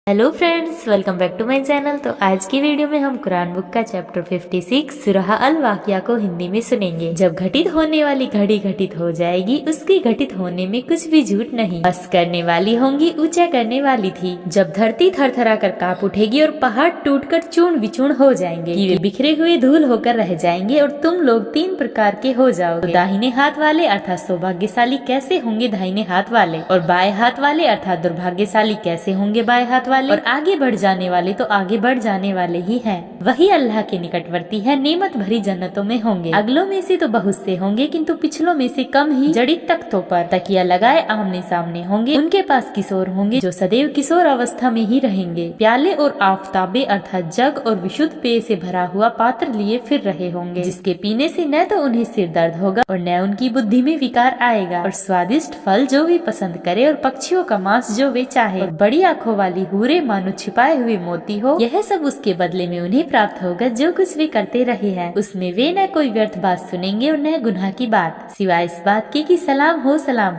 Hello friends, welcome back to my channel. तो आज की वीडियो में हम कुरान बुक का चैप्टर 56 सूरह अल वाक़िया को हिंदी में सुनेंगे। जब घटित होने वाली घड़ी घटित हो जाएगी, उसके घटित होने में कुछ भी झूठ नहीं। बस करने वाली होंगी, ऊंचा करने वाली थी। जब धरती थरथरा कर कांप उठेगी और पहाड़ टूटकर चूर्ण विचूर्ण हो जाएंगे, कीड़े बिखरे हुए धूल होकर रह जाएंगे और तुम लोग 3 प्रकार के हो जाओगे। तो दाहिने हाथ वाले अर्थात सौभाग्यशाली कैसे होंगे दाहिने हाथ वाले, और बाएं हाथ वाले अर्थात दुर्भाग्यशाली कैसे होंगे बाएं हाथ वाले। और आगे बढ़ जाने वाले तो आगे बढ़ जाने वाले ही हैं। वही अल्लाह के निकटवर्ती है, नेमत भरी जन्नतों में होंगे। अगलों में से तो बहुत से होंगे, किंतु पिछलों में से कम ही जड़ित तख्तों पर तकिया लगाए आमने सामने होंगे। उनके पास किशोर होंगे जो सदैव किशोर अवस्था में ही रहेंगे। प्याले और आफताबे अर्थात जग और विशुद्ध पेय से भरा हुआ पात्र लिए फिर रहे होंगे, जिसके पीने से न तो उन्हें सिर दर्द होगा और न उनकी बुद्धि में विकार आएगा। और स्वादिष्ट फल जो वे पसंद करे और पक्षियों का मांस जो वे चाहे, और बड़ी आंखों वाली हूरे मानो छिपाए हुए मोती हो, यह सब उसके बदले में उन्हें प्राप्त होगा जो कुछ वे करते रहे हैं। उसमें वे न कोई व्यर्थ बात सुनेंगे और न गुनाह की बात, सिवाय इस बात के कि सलाम हो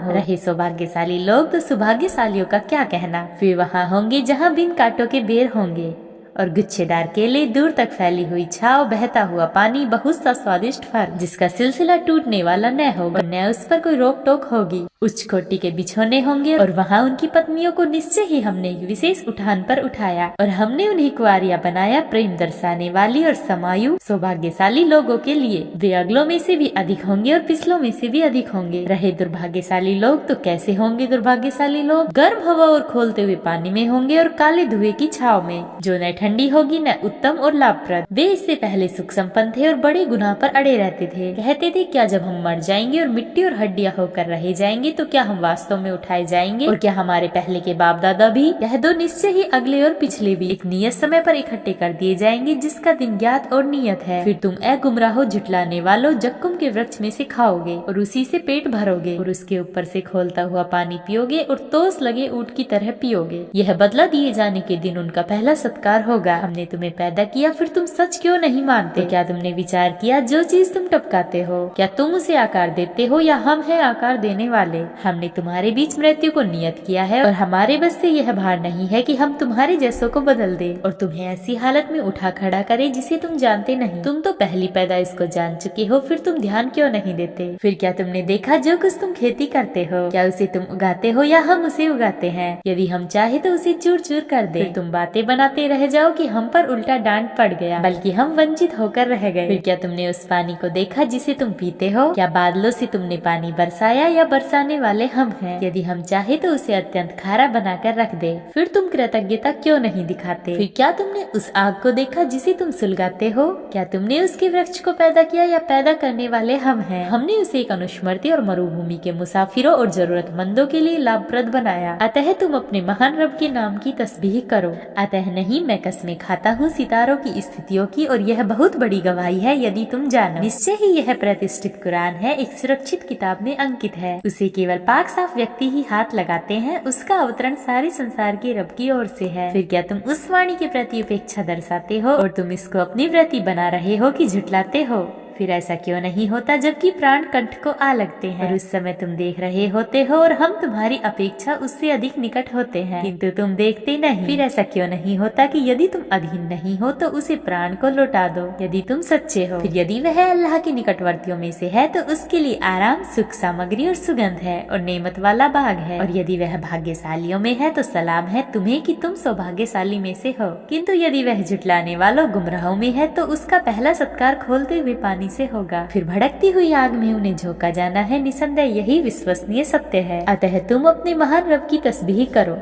रहे सौभाग्यशाली लोग। तो सौभाग्यशालियों का क्या कहना। वे वहाँ होंगे जहाँ बिन कांटों के बेर होंगे और गुच्छेदार केले, दूर तक फैली हुई छाव, बहता हुआ पानी, बहुत सा स्वादिष्ट फल जिसका सिलसिला टूटने वाला न होगा और न उस पर कोई रोक टोक होगी। उच्च कोटि के बिछोने होंगे और वहाँ उनकी पत्नियों को निश्चय ही हमने एक विशेष उठान पर उठाया और हमने उन्हें कुआरियां बनाया, प्रेम दर्शाने वाली और समायु सौभाग्यशाली लोगों के लिए। वे अगलों में से भी अधिक होंगे और पिछलों में से भी अधिक होंगे। रहे दुर्भाग्यशाली लोग तो कैसे होंगे दुर्भाग्यशाली लोग। गर्म हवा और खोलते हुए पानी में होंगे और काले धुएं की छाव में, जो न ठंडी होगी न उत्तम और लाभप्रद। वे इससे पहले सुख संपन्न थे और बड़े गुनाह पर अड़े रहते थे। कहते थे क्या जब हम मर जाएंगे और मिट्टी और हड्डियां होकर रह जाएंगे तो क्या हम वास्तव में उठाए जाएंगे, और क्या हमारे पहले के बाप दादा भी। कह दो निश्चय ही अगले और पिछले भी एक नियत समय पर इकट्ठे कर दिए जाएंगे, जिसका दिन ज्ञात और नियत है। फिर तुम ए गुमराहो झुटलाने वालों जक्कुम के वृक्ष में से खाओगे और उसी से पेट भरोगे और उसके ऊपर से खोलता हुआ पानी पियोगे और तोस लगे ऊंट की तरह पियोगे। यह बदला दिए जाने के दिन उनका पहला सत्कार होगा। हमने तुम्हें पैदा किया, फिर तुम सच क्यों नहीं मानते। तो क्या तुमने विचार किया जो चीज तुम टपकाते हो, क्या तुम उसे आकार देते हो या हम हैं आकार देने वाले। हमने तुम्हारे बीच मृत्यु को नियत किया है और हमारे बस से यह भार नहीं है कि हम तुम्हारे जैसों को बदल दे और तुम्हें ऐसी हालत में उठा खड़ा करे जिसे तुम जानते नहीं। तुम तो पहली पैदाइश को जान चुके हो, फिर तुम ध्यान क्यों नहीं देते। फिर क्या तुमने देखा जो कुछ तुम खेती करते हो, क्या उसे तुम उगाते हो या हम उसे उगाते हैं। यदि हम चाहे तो उसे चूर चूर कर दे। फिर तुम बातें बनाते रह जाओ कि हम पर उल्टा डांट पड़ गया, बल्कि हम वंचित होकर रह गए। फिर क्या तुमने उस पानी को देखा जिसे तुम पीते हो, क्या बादलों से तुमने पानी बरसाया या बरसाने वाले हम हैं। यदि हम चाहे तो उसे अत्यंत खारा बनाकर रख दे। फिर तुम कृतज्ञता क्यों नहीं दिखाते। फिर क्या तुमने उस आग को देखा जिसे तुम सुलगाते हो, क्या तुमने उसके वृक्ष को पैदा किया या पैदा करने वाले हम हैं। हमने उसे एक अनुस्मृति और मरुभूमि के मुसाफिरों और जरूरतमंदों के लिए लाभप्रद बनाया। अतः तुम अपने महान रब के नाम की तस्बीह करो। अतः नहीं, मैं कसमें खाता हूँ सितारों की स्थितियों की, और यह बहुत बड़ी गवाही है यदि तुम जानो। निश्चय ही यह प्रतिष्ठित कुरान है, एक सुरक्षित किताब में अंकित है। उसे केवल पाक साफ व्यक्ति ही हाथ लगाते हैं। उसका अवतरण सारे संसार के रब की ओर से है। फिर क्या तुम उस वाणी के प्रति उपेक्षा दर्शाते हो और तुम इसको अपनी व्रति बना रहे हो कि झुटलाते हो। फिर ऐसा क्यों नहीं होता जबकि प्राण कंठ को आ लगते हैं और उस समय तुम देख रहे होते हो और हम तुम्हारी अपेक्षा उससे अधिक निकट होते हैं, किंतु तुम देखते नहीं। फिर ऐसा क्यों नहीं होता कि यदि तुम अधीन नहीं हो तो उसे प्राण को लौटा दो यदि तुम सच्चे हो। फिर यदि वह अल्लाह के निकटवर्तियों में से है तो उसके लिए आराम, सुख, सामग्री और सुगंध है और नेमत वाला बाग है। और यदि वह भाग्यशालियों में है तो सलाम है तुम्हें कि तुम सौभाग्यशाली में से हो। किंतु यदि वह झुटलाने वालों गुमराहों में है तो उसका पहला सत्कार खोलते हुए पानी से होगा। फिर भड़कती हुई आग में उन्हें झोंका जाना है। निसंदेह यही विश्वसनीय सत्य है। अतः तुम अपने महान रब की तस्बीह करो।